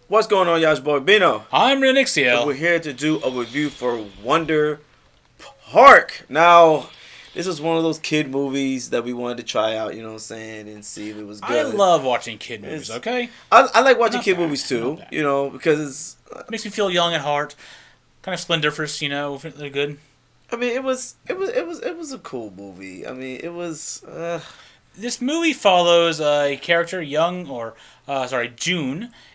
What's going on, y'all? It's boy Bino. I'm Renixio. And we're here to do a review for Wonder Park. Now, this is one of those kid movies that we wanted to try out, you know what I'm saying, and see if it was good. I love watching kid movies, okay? I like watching kid movies too, you know, because it makes me feel young at heart. Kind of splendiferous, you know, they're good. I mean, it was a cool movie. I mean, it was. This movie follows a character, June,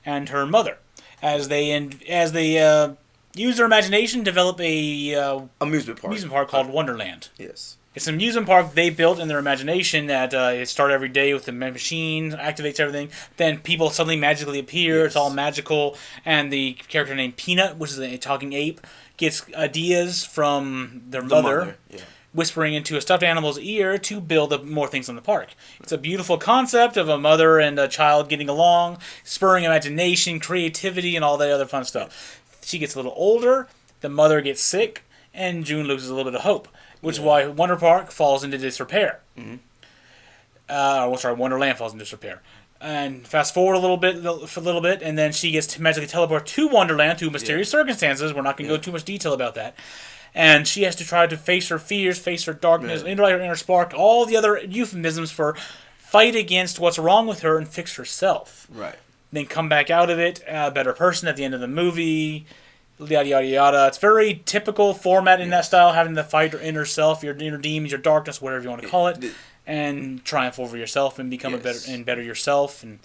and her mother, as they use their imagination, develop a amusement park called Wonderland. Yes. It's an amusement park they built in their imagination that it starts every day with the machine, activates everything. Then people suddenly magically appear. Yes. It's all magical. And the character named Peanut, which is a talking ape, gets ideas from their mother. Yeah. Whispering into a stuffed animal's ear to build more things in the park. It's a beautiful concept of a mother and a child getting along, spurring imagination, creativity, and all that other fun stuff. She gets a little older, the mother gets sick, and June loses a little bit of hope, which is why Wonder Park falls into disrepair. Mm-hmm. Wonderland falls into disrepair. And fast forward a little bit, and then she gets magically teleported to Wonderland through mysterious circumstances. We're not going to go too much detail about that. And she has to try to face her fears, face her darkness, her inner spark, all the other euphemisms for fight against what's wrong with her and fix herself. Right. Then come back out of it, a better person at the end of the movie, yada, yada, yada. It's very typical format in that style, having to fight your inner self, your inner demons, your darkness, whatever you want to call it, and triumph over yourself and become a better yourself and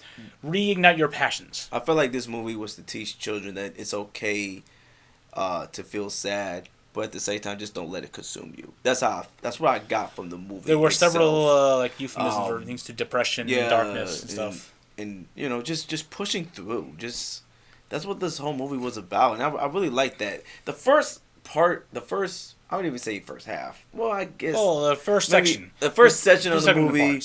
reignite your passions. I feel like this movie was to teach children that it's okay to feel sad, but at the same time, just don't let it consume you. That's what I got from the movie. There were several euphemisms or things to depression and darkness and stuff. And you know, just pushing through. That's what this whole movie was about, and I really liked that. The first I wouldn't even say first half. Well, I guess. Oh, the first section. The first section of the movie.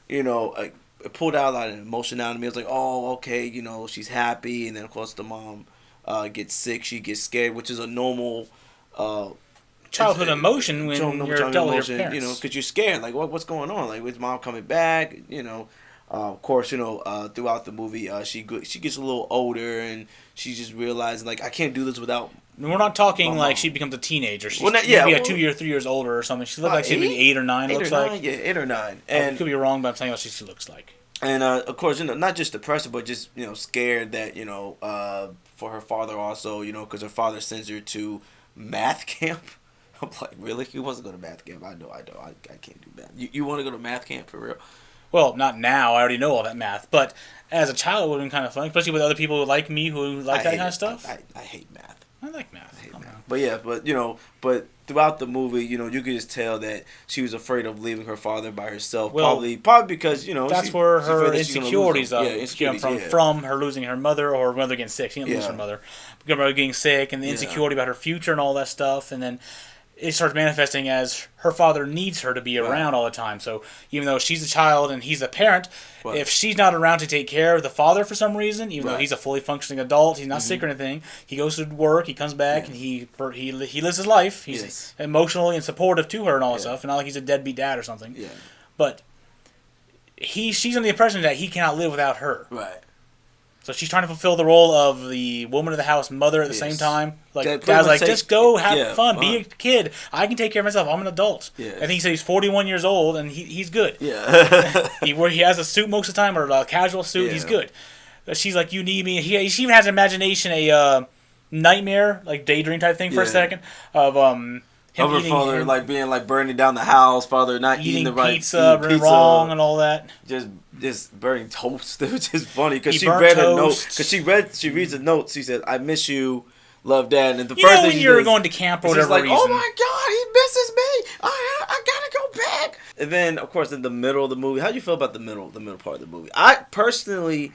You know, it pulled out a lot of emotion out of me. I was like, oh, okay, you know, she's happy, and then of course the mom gets sick. She gets scared, which is a normal. Childhood emotion when you're adult with your parents. You know, because you're scared. Like, what's going on? Like, is mom coming back? You know, of course, you know, throughout the movie, she gets a little older and she just realizing, like, I can't do this without. We're not talking like she becomes a teenager. She's maybe 2 years, 3 years older or something. She looks like she'd be 8 or 9. Looks like 8 or 9. And I could be wrong, but I'm telling you what she looks like. And of course, you know, not just depressed, but just scared that for her father also, because her father sends her to math camp. I'm like, really? He wants to go to math camp. I know. I can't do math. You want to go to math camp for real? Well, not now. I already know all that math. But as a child, it would have been kind of fun, especially with other people like me who like that kind of stuff. I hate math. I like math. I hate math. But yeah, but throughout the movie, you could just tell that she was afraid of leaving her father by herself. Well, probably because that's where her insecurities from her losing her mother or her mother getting sick. She didn't lose her mother. Her mother getting sick and the insecurity about her future and all that stuff, and then it starts manifesting as her father needs her to be around all the time. So even though she's a child and he's a parent, if she's not around to take care of the father for some reason, even though he's a fully functioning adult, he's not sick or anything, he goes to work, he comes back, and he lives his life. He's emotionally and supportive to her and all that stuff, and not like he's a deadbeat dad or something. Yeah. But she's under the impression that he cannot live without her. Right. So she's trying to fulfill the role of the woman of the house, mother at the same time. Like Dad's like, just go have fun, be a kid. I can take care of myself. I'm an adult. Yeah. I think he said he's 41 years old and he's good. Yeah. he has a suit most of the time or a casual suit. Yeah. He's good. But she's like, you need me. She even has an imagination, a nightmare, like daydream type thing for a second of of her father like being like burning down the house, father not eating the right pizza, wrong and all that. Just burning toast. It was just funny because she read her note. Because she reads a note. She said, "I miss you, love, Dad." And the first thing when you're going to camp or whatever, like, "Oh my God, he misses me. I gotta go back." And then, of course, in the middle of the movie, how do you feel about the middle part of the movie? I personally.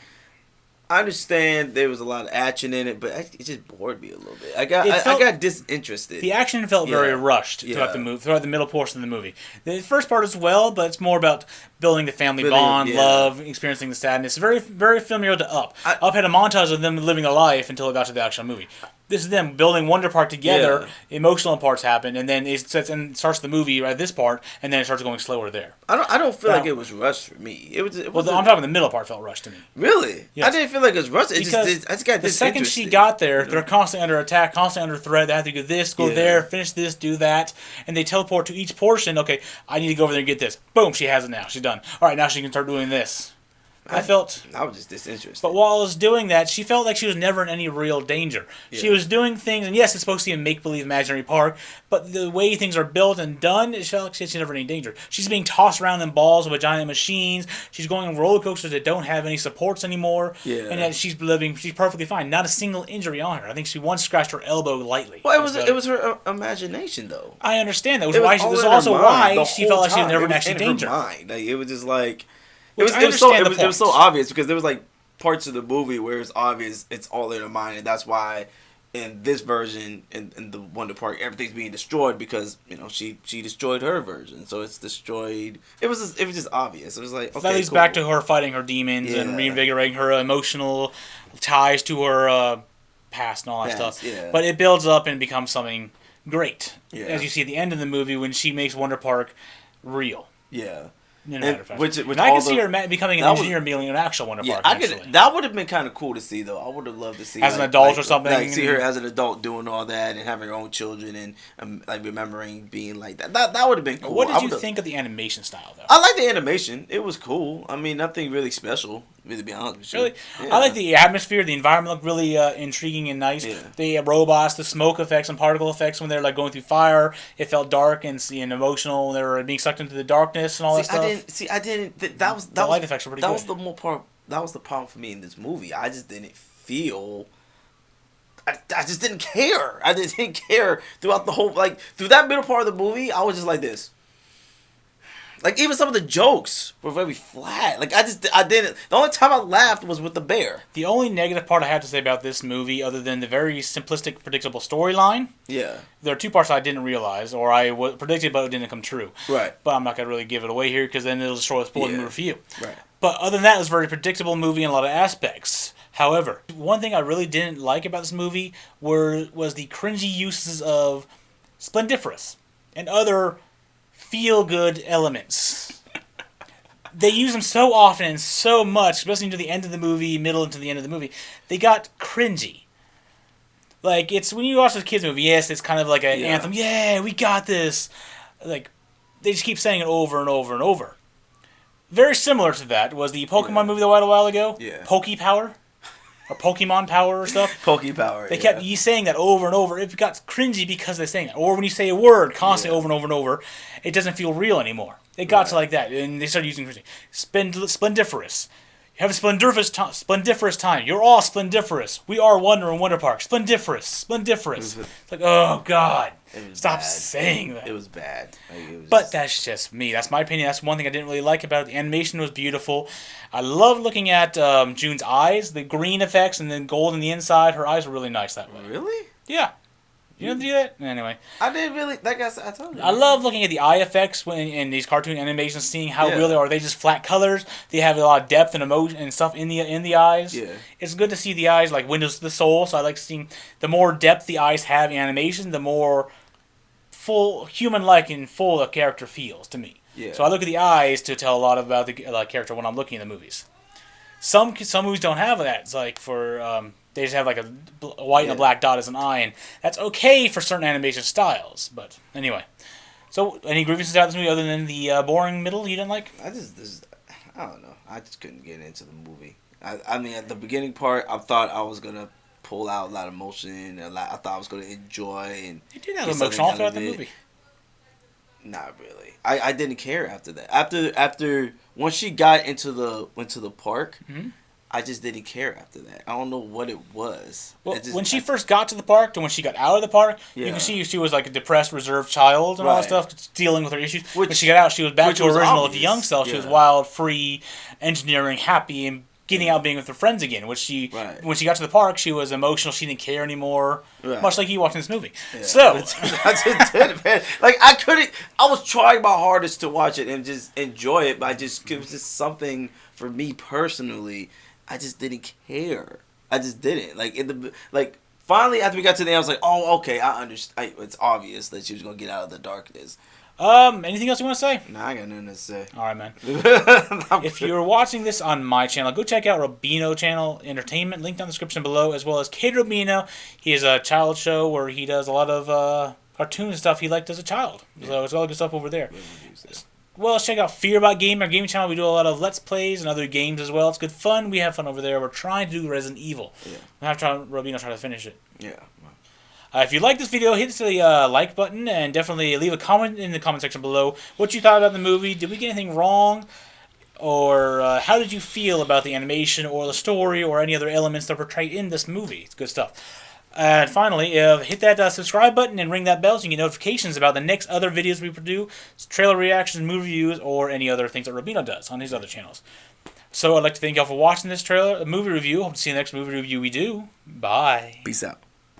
I understand there was a lot of action in it, but it just bored me a little bit. I got disinterested. The action felt very rushed throughout the movie, throughout the middle portion of the movie. The first part as well, but it's more about building the family bond, love, experiencing the sadness. Very, very familiar to Up. Up had a montage of them living a life until it got to the actual movie. This is them building Wonder Park together. Yeah. Emotional parts happen, and then it starts the movie right at this part, and then it starts going slower there. I don't feel like it was rushed for me. I'm talking the middle part felt rushed to me. Really? Yes. I didn't feel like it was rushed. I just got the second she got there, they're constantly under attack, constantly under threat. They have to do this, go there, finish this, do that, and they teleport to each portion. Okay, I need to go over there and get this. Boom, she has it now. She's done. All right, now she can start doing this. I was just disinterested. But while I was doing that, she felt like she was never in any real danger. Yeah. She was doing things, and yes, it's supposed to be a make-believe imaginary park, but the way things are built and done, it felt like she's never in any danger. She's being tossed around in balls with giant machines. She's going on roller coasters that don't have any supports anymore. Yeah. And yet she's perfectly fine. Not a single injury on her. I think she once scratched her elbow lightly. Well, it was her imagination, though. I understand that. It was also why she felt like she was never in actual danger. Like, it was just like... It was so obvious because there was like parts of the movie where it's obvious it's all in her mind, and that's why in this version in the Wonder Park everything's being destroyed because she destroyed her version, so it's destroyed. It was just obvious. It was like okay, that leads back to her fighting her demons and reinvigorating her emotional ties to her past and all that stuff. Yeah. But it builds up and becomes something great, as you see at the end of the movie when she makes Wonder Park real. Yeah. Which I can see her becoming an engineer, being an actual Wonder Park. That would have been kind of cool to see, though. I would have loved to see as an adult or something. Like see her as an adult doing all that and having her own children and like remembering being like that. That would have been cool. What did you think of the animation style, though? I like the animation. It was cool. I mean, nothing really special. To be honest with you. Really, I like the atmosphere. The environment looked really intriguing and nice. Yeah. The robots, the smoke effects and particle effects when they're like going through fire. It felt dark and emotional. When they were being sucked into the darkness and all that stuff. The light effects were pretty good. That was the more part. That was the problem for me in this movie. I just didn't feel. I just didn't care. I just didn't care throughout the whole through that middle part of the movie. I was just like this. Like, even some of the jokes were very flat. Like, I didn't... The only time I laughed was with the bear. The only negative part I have to say about this movie, other than the very simplistic, predictable storyline... Yeah. There are two parts I didn't realize, or I predicted, but it didn't come true. Right. But I'm not going to really give it away here, because then it'll destroy the spoiler movie for you. Right. But other than that, it was a very predictable movie in a lot of aspects. However, one thing I really didn't like about this movie was the cringy uses of Splendiferous and other... feel-good elements. They use them so often and so much, especially to the end of the movie, middle into the end of the movie. They got cringy. Like, it's when you watch this kids movie, yes, it's kind of like an anthem. Yeah, we got this. Like, they just keep saying it over and over and over. Very similar to that was the Pokemon movie a while ago. Yeah. Poke Power. Or Pokemon Power or stuff. Poke Power, They kept saying that over and over. It got cringy because they're saying that. Or when you say a word constantly over and over and over, it doesn't feel real anymore. It got to like that, and they started using cringy. Splendiferous. You have a splendiferous time. You're all splendiferous. We are Wonder and Wonder Park. Splendiferous. It's like, oh, God. Stop saying that. It was bad. But that's just me. That's my opinion. That's one thing I didn't really like about it. The animation was beautiful. I love looking at June's eyes, the green effects, and then gold on the inside. Her eyes were really nice that way. Really? Yeah. You didn't do that? Anyway. I didn't really... Like I told you. I love looking at the eye effects in these cartoon animations, seeing how real they are. Are they just flat colors? They have a lot of depth and emotion and stuff in the eyes. Yeah. It's good to see the eyes like windows to the soul, so I like seeing... The more depth the eyes have in animation, the more full, human-like and full the character feels to me. Yeah. So I look at the eyes to tell a lot about the character when I'm looking at the movies. Some movies don't have that. It's like for... They just have like a white and a black dot as an eye, and that's okay for certain animation styles. But anyway, so any grievances out of this movie other than the boring middle you didn't like? I don't know. I just couldn't get into the movie. I mean, at the beginning part, I thought I was gonna pull out a lot of emotion, and I thought I was gonna enjoy. And you did have emotion all throughout the movie. Not really. I didn't care after that. After once she got into the park. Mm-hmm. I just didn't care after that. I don't know what it was. Well, when she first got to the park to when she got out of the park, you can see she was like a depressed, reserved child and all that stuff, dealing with her issues. When she got out, she was back to her original young self. She was wild, free, engineering, happy, and getting out being with her friends again. When she got to the park, she was emotional. She didn't care anymore. Right. Much like you watching this movie. Yeah. So I just did, man. Like I couldn't. I was trying my hardest to watch it and just enjoy it, but it was just something for me personally. I just didn't care. I just didn't. finally, after we got to the end, I was like, oh, okay, I understand. It's obvious that she was going to get out of the darkness. Anything else you want to say? Nah, I got nothing to say. All right, man. If you're watching this on my channel, go check out Robino Channel Entertainment, link down in the description below, as well as Kid Robino. He has a child show where he does a lot of cartoon stuff he liked as a child. Yeah. So it's all good stuff over there. Well, let's check out Fear About Gaming, our gaming channel. We do a lot of Let's Plays and other games as well. It's good fun. We have fun over there. We're trying to do Resident Evil. Yeah. We have to Robino try to finish it. Yeah. If you like this video, hit the like button and definitely leave a comment in the comment section below what you thought about the movie. Did we get anything wrong? Or how did you feel about the animation or the story or any other elements that are portrayed in this movie? It's good stuff. And finally, hit that subscribe button and ring that bell so you get notifications about the next other videos we produce, trailer reactions, movie reviews, or any other things that Robino does on his other channels. So I'd like to thank y'all for watching this movie review. Hope to see you in the next movie review we do. Bye. Peace out.